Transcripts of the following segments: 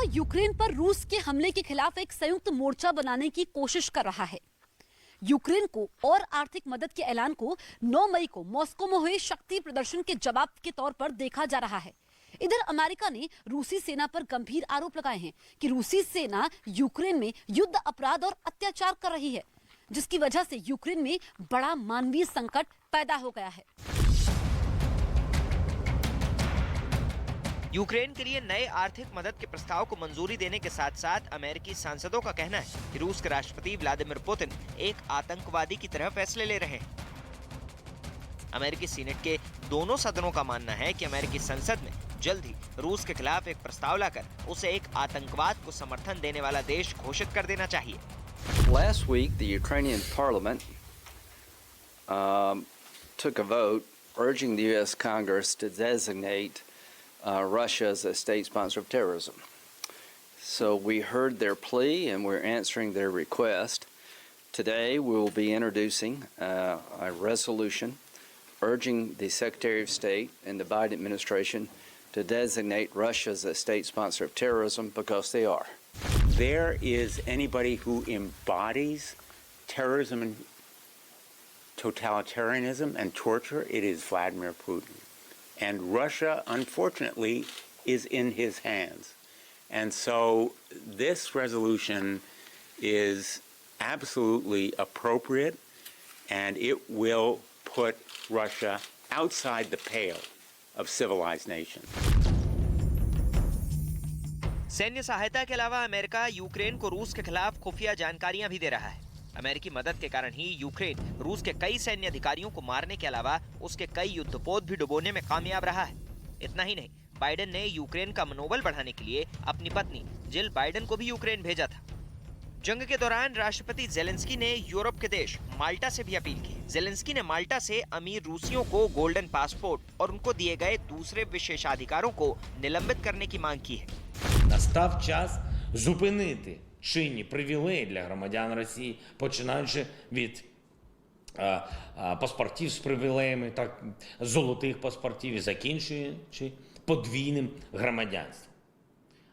America Ukraine पर रूस के हमले के खिलाफ एक संयुक्त मोर्चा बनाने की कोशिश कर रहा है। यूक्रेन को और आर्थिक मदद के ऐलान को 9 मई को मॉस्को में हुए शक्ति प्रदर्शन के जवाब के तौर पर देखा जा रहा है। इधर अमेरिका ने रूसी सेना पर गंभीर आरोप लगाए हैं कि रूसी सेना यूक्रेन में युद्ध अपराध और अत्याचार कर रही है, जिसकी वजह से यूक्रेन में बड़ा मानवीय संकट पैदा हो गया है। यूक्रेन के लिए नए आर्थिक मदद के प्रस्ताव को मंजूरी देने के साथ साथ अमेरिकी सांसदों का कहना है कि रूस के राष्ट्रपति व्लादिमीर पुतिन एक आतंकवादी की तरह फैसले ले रहे हैं। अमेरिकी सीनेट के दोनों सदनों का मानना है कि अमेरिकी संसद में जल्द ही रूस के खिलाफ एक प्रस्ताव लाकर उसे एक आतंकवाद को समर्थन देने वाला देश घोषित कर देना चाहिए। Last week, the Ukrainian parliament took a vote urging the U.S. Congress to designate Russia as a state sponsor of terrorism. So we heard their plea and we're answering their request. Today we will be introducing a resolution urging the Secretary of State and the Biden administration to designate Russia as a state sponsor of terrorism because they are. There is anybody who embodies terrorism and totalitarianism and torture, it is Vladimir Putin. And Russia, unfortunately, is in his hands. And so this resolution is absolutely appropriate, and it will put Russia outside the pale of civilized nations. सैन्य सहायता के अलावा America Ukraine को रूस के खिलाफ खुफिया जानकारियां भी दे रहा है। अमेरिकी मदद के कारण ही यूक्रेन रूस के कई सैन्य अधिकारियों को मारने के अलावा उसके कई युद्धपोत भी डुबोने में कामयाब रहा है। इतना ही नहीं, बाइडेन ने यूक्रेन का मनोबल बढ़ाने के लिए अपनी पत्नी जिल बाइडेन को भी यूक्रेन भेजा था। जंग के दौरान राष्ट्रपति जेलेंस्की ने यूरोप के देश माल्टा से भी अपील की। जेलेंस्की ने माल्टा से अमीर रूसियों को गोल्डन पासपोर्ट और उनको दिए गए दूसरे विशेषाधिकारों को निलंबित करने की मांग की है। Настав час зупинити чинні привілеї для громадян Росії, починаючи від паспортів з привілеями, так, золотих паспортів і закінчуючи подвійним громадянством.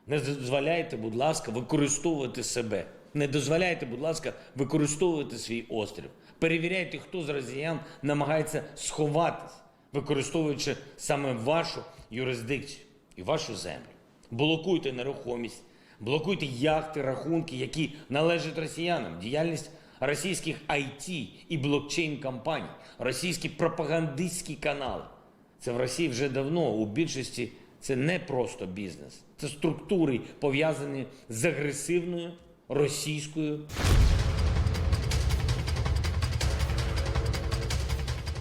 Не дозволяйте, будь ласка, використовувати себе. Не дозволяйте, будь ласка, використовувати свій острів. Перевіряйте, хто з росіян намагається сховатись, використовуючи саме вашу юрисдикцію і вашу землю. Блокуйте нерухомість, блокуйте яхти, рахунки, які належать росіянам, діяльність російських IT і блокчейн-компаній, російські пропагандистські канали. Це в Росії вже давно, у більшості це не просто бізнес. Це структури, пов'язані з агресивною російською.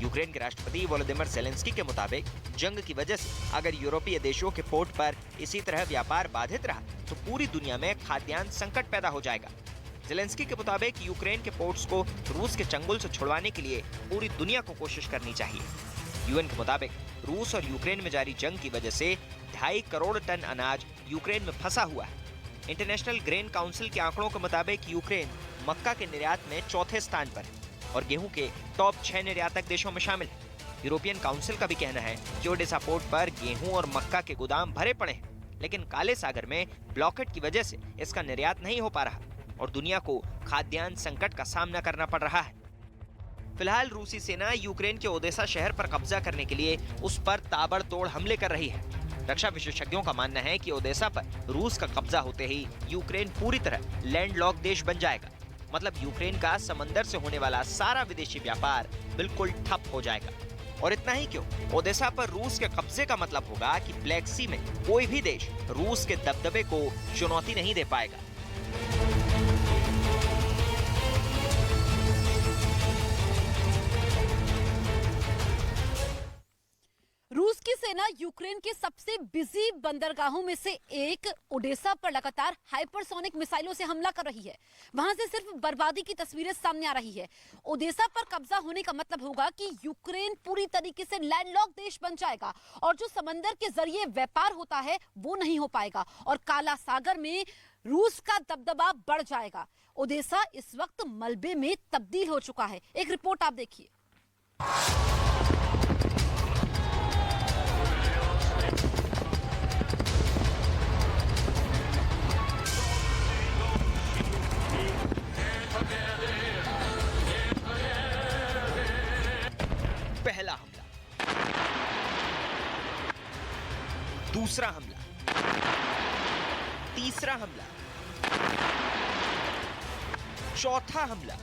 यूक्रेन के राष्ट्रपति वोलोदिमीर ज़ेलेंस्की के मुताबिक जंग की वजह से अगर यूरोपीय देशों के पोर्ट पर इसी तरह व्यापार बाधित रहा तो पूरी दुनिया में खाद्यान्न संकट पैदा हो जाएगा। ज़ेलेंस्की के मुताबिक यूक्रेन के पोर्ट्स को रूस के चंगुल से छुड़वाने के लिए पूरी दुनिया को कोशिश करनी चाहिए। यूएन के मुताबिक रूस और यूक्रेन में जारी जंग की वजह से 2.5 करोड़ टन अनाज यूक्रेन में फंसा हुआ है। इंटरनेशनल ग्रेन काउंसिल के आंकड़ों के मुताबिक यूक्रेन मक्का के निर्यात में चौथे स्थान पर है और गेहूं के टॉप 6 निर्यातक देशों में शामिल है। यूरोपियन काउंसिल का भी कहना है कि ओडेसा पोर्ट पर गेहूं और मक्का के गोदाम भरे पड़े हैं, लेकिन काले सागर में ब्लॉकेट की वजह से इसका निर्यात नहीं हो पा रहा और दुनिया को खाद्यान्न संकट का सामना करना पड़ रहा है। फिलहाल रूसी सेना यूक्रेन के ओडेसा शहर पर कब्जा करने के लिए उस पर ताबड़तोड़ हमले कर रही है। रक्षा विशेषज्ञों का मानना है कि ओडेसा पर रूस का कब्जा होते ही यूक्रेन पूरी तरह लैंडलॉक देश बन जाएगा। मतलब यूक्रेन का समंदर से होने वाला सारा विदेशी व्यापार बिल्कुल ठप हो जाएगा। और इतना ही क्यों, ओडेसा पर रूस के कब्जे का मतलब होगा कि ब्लैक सी में कोई भी देश रूस के दबदबे को चुनौती नहीं दे पाएगा। रूस की सेना यूक्रेन के सबसे बिजी बंदरगाहों में से एक ओडेसा पर लगातार हाइपरसोनिक मिसाइलों से हमला कर रही है। वहां से सिर्फ बर्बादी की तस्वीरें सामने आ रही है। ओडेसा पर कब्जा होने का मतलब होगा कि यूक्रेन पूरी तरीके से लैंडलॉक देश बन जाएगा और जो समंदर के जरिए व्यापार होता है वो नहीं हो पाएगा और काला सागर में रूस का दबदबा बढ़ जाएगा। ओडेसा इस वक्त मलबे में तब्दील हो चुका है। एक रिपोर्ट आप देखिए। दूसरा हमला, तीसरा हमला, चौथा हमला